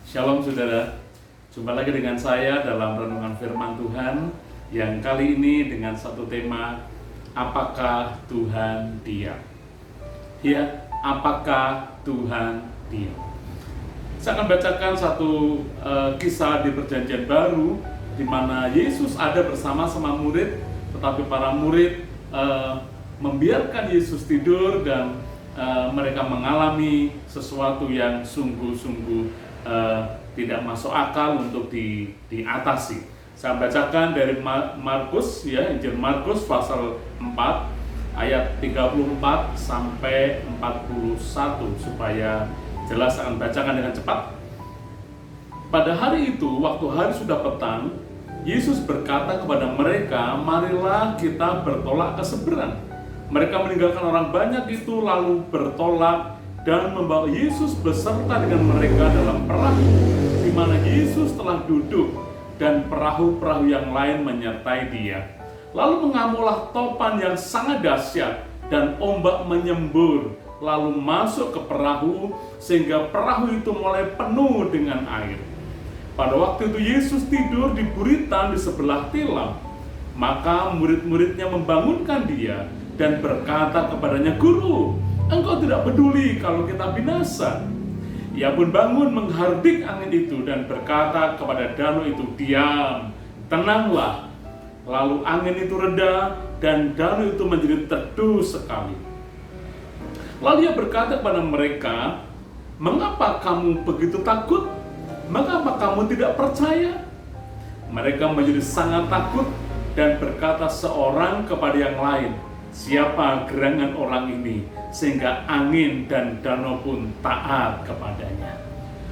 Shalom saudara, jumpa lagi dengan saya dalam renungan firman Tuhan yang kali ini dengan satu tema, apakah Tuhan diam? Ya, apakah Tuhan diam? Saya akan bacakan satu kisah di Perjanjian Baru di mana Yesus ada bersama-sama murid, tetapi para murid membiarkan Yesus tidur dan mereka mengalami sesuatu yang sungguh-sungguh tidak masuk akal untuk diatasi. Saya bacakan dari Markus, ya, Injil Markus pasal 4 ayat 34 sampai 41 supaya jelas. Saya akan bacakan dengan cepat. Pada hari itu, waktu hari sudah petang, Yesus berkata kepada mereka, "Marilah kita bertolak ke seberang." Mereka meninggalkan orang banyak itu lalu bertolak dan membawa Yesus beserta dengan mereka dalam perahu, di mana Yesus telah duduk dan perahu-perahu yang lain menyertai Dia. Lalu mengamulah topan yang sangat dahsyat dan ombak menyembur, lalu masuk ke perahu sehingga perahu itu mulai penuh dengan air. Pada waktu itu Yesus tidur di buritan di sebelah tilam. Maka murid-muridnya membangunkan Dia dan berkata kepadanya, "Guru, Engkau tidak peduli kalau kita binasa." Ia pun bangun menghardik angin itu dan berkata kepada danau itu, "Diam, tenanglah." Lalu angin itu reda dan danau itu menjadi teduh sekali. Lalu ia berkata kepada mereka, "Mengapa kamu begitu takut? Mengapa kamu tidak percaya?" Mereka menjadi sangat takut dan berkata seorang kepada yang lain, "Siapa gerangan orang ini sehingga angin dan danau pun taat kepadanya?"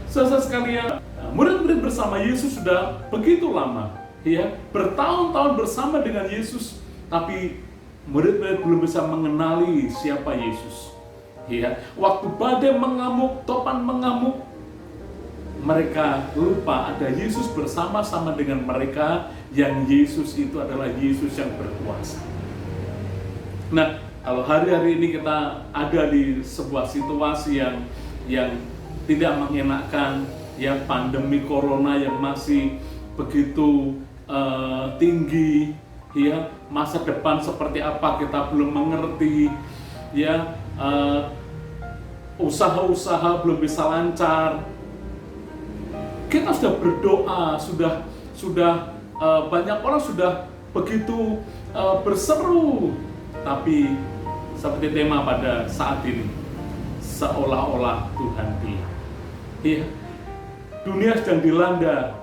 Saudara sekalian, murid-murid bersama Yesus sudah begitu lama, ya, bertahun-tahun bersama dengan Yesus, tapi murid-murid belum bisa mengenali siapa Yesus. Ya, waktu badai mengamuk, topan mengamuk, mereka lupa ada Yesus bersama-sama dengan mereka, yang Yesus itu adalah Yesus yang berkuasa. Nah, kalau hari-hari ini kita ada di sebuah situasi yang tidak mengenakan, ya, pandemi corona yang masih begitu tinggi, ya, masa depan seperti apa kita belum mengerti, ya, usaha-usaha belum bisa lancar. Kita sudah berdoa, sudah banyak orang sudah begitu berseru, tapi seperti tema pada saat ini, seolah-olah Tuhan diam. Ya, dunia sedang dilanda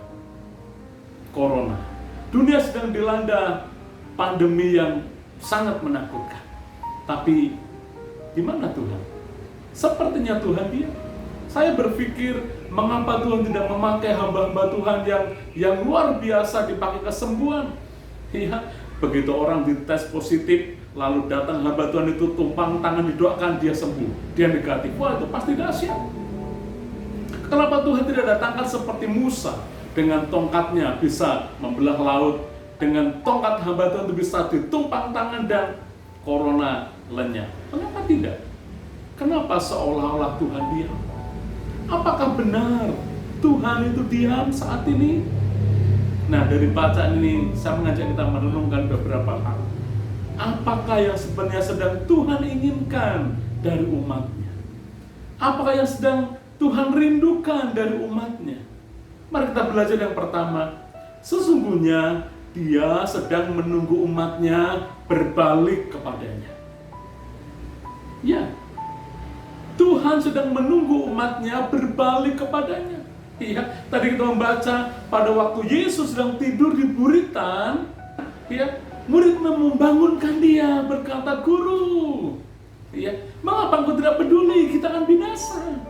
corona, dunia sedang dilanda pandemi yang sangat menakutkan. Tapi di mana Tuhan? Sepertinya Tuhan diam. Saya berpikir, mengapa Tuhan tidak memakai hamba-hamba Tuhan yang luar biasa dipakai kesembuhan? Ya, begitu orang dites positif, lalu datang hamba Tuhan itu tumpang tangan didoakan, dia sembuh, dia negatif. Wah, itu pasti dahsyat. Kenapa Tuhan tidak datangkan seperti Musa dengan tongkatnya bisa membelah laut, dengan tongkat hamba Tuhan itu bisa ditumpang tangan dan corona lenyap? Kenapa tidak? Kenapa seolah-olah Tuhan diam? Apakah benar Tuhan itu diam saat ini? Nah, dari bacaan ini saya mengajak kita merenungkan beberapa hal. Apakah yang sebenarnya sedang Tuhan inginkan dari umatnya? Apakah yang sedang Tuhan rindukan dari umatnya? Mari kita belajar yang pertama. Sesungguhnya Dia sedang menunggu umatnya berbalik kepadanya. Ya, Tuhan sedang menunggu umatnya berbalik kepadanya. Ya, tadi kita membaca pada waktu Yesus sedang tidur di buritan, ya, murid membangunkan Dia berkata, "Guru, ya, mengapa Engkau tidak peduli kita akan binasa?"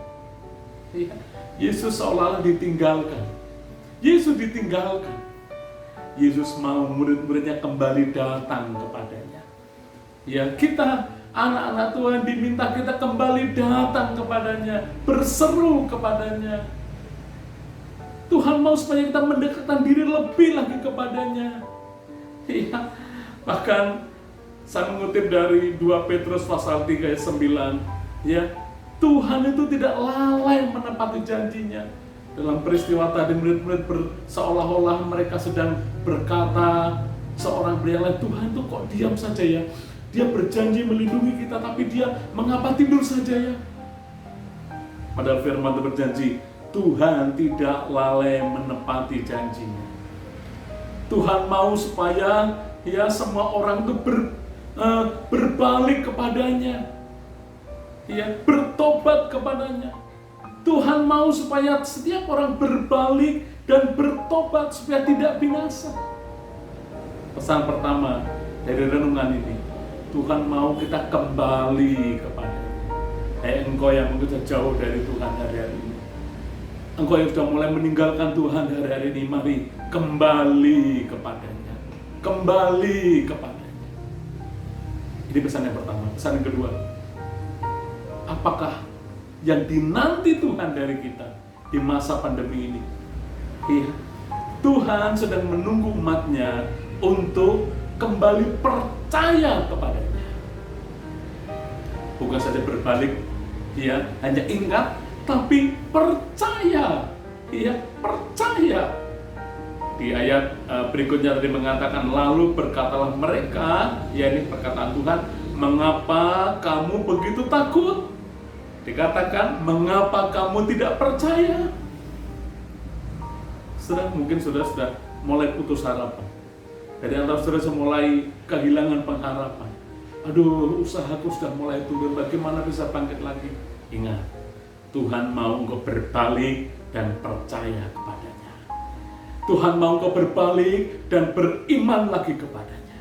Ya, Yesus seolah-olah ditinggalkan. Yesus ditinggalkan. Yesus mau murid-muridnya kembali datang kepadanya. Ya, kita anak-anak Tuhan diminta kita kembali datang kepadanya, berseru kepadanya. Tuhan mau supaya kita mendekatkan diri lebih lagi kepadanya. Ya, bahkan saya mengutip dari 2 Petrus pasal 3 ayat 9, ya, Tuhan itu tidak lalai menepati janjinya. Dalam peristiwa tadi murid-murid seolah-olah mereka sedang berkata seorang pria lain, Tuhan tuh kok diam saja ya? Dia berjanji melindungi kita, tapi dia mengapa tidur saja ya? Padahal firman itu berjanji, Tuhan tidak lalai menepati janjinya. Tuhan mau supaya ya semua orang itu berbalik kepadanya, ya, bertobat kepadanya. Tuhan mau supaya setiap orang berbalik dan bertobat supaya tidak binasa. Pesan pertama dari renungan ini, Tuhan mau kita kembali kepadanya. Engkau yang sudah jauh dari Tuhan hari-hari ini, engkau yang sudah mulai meninggalkan Tuhan hari-hari ini, mari kembali kepadanya. Kembali kepadanya. Ini pesan yang pertama. Pesan yang kedua, apakah yang dinanti Tuhan dari kita di masa pandemi ini? Iya, Tuhan sedang menunggu umatnya untuk kembali percaya kepadanya. Bukan saja berbalik, ya, hanya ingat, tapi percaya. Iya, percaya. Di ayat berikutnya tadi mengatakan, lalu berkatalah mereka, ya ini perkataan Tuhan, mengapa kamu begitu takut? Dikatakan, mengapa kamu tidak percaya? Mungkin sudah mulai putus harapan. Dari antara saudara mulai kehilangan pengharapan. Aduh, usahaku sudah mulai turun, bagaimana bisa bangkit lagi? Ingat, Tuhan mau engkau berbalik dan percaya kepadanya. Tuhan mau engkau berbalik dan beriman lagi kepadanya.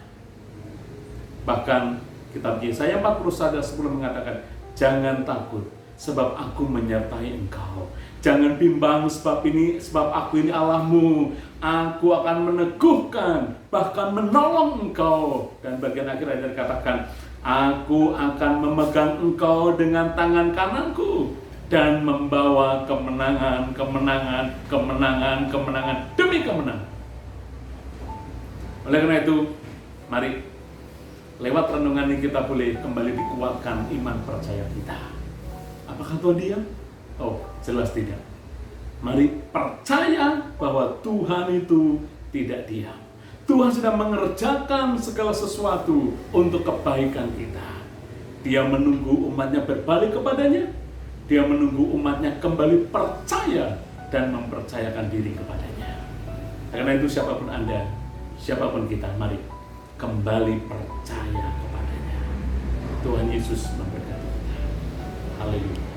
Bahkan kitab Yesaya 41:10 mengatakan, jangan takut, sebab aku menyertai engkau. Jangan bimbang, sebab aku ini Allahmu. Aku akan meneguhkan, bahkan menolong engkau. Dan bagian akhir ayat dikatakan, aku akan memegang engkau dengan tangan kananku dan membawa kemenangan demi kemenangan. Oleh karena itu, mari lewat renungan ini kita boleh kembali dikuatkan iman percaya kita. Apakah Tuhan diam? Oh, jelas tidak. Mari percaya bahwa Tuhan itu tidak diam. Tuhan sedang mengerjakan segala sesuatu untuk kebaikan kita. Dia menunggu umatnya berbalik kepadanya. Dia menunggu umatnya kembali percaya dan mempercayakan diri kepadanya. Karena itu siapapun Anda, siapapun kita, mari kembali percaya kepadanya. Tuhan Yesus memberkati kita. Haleluya.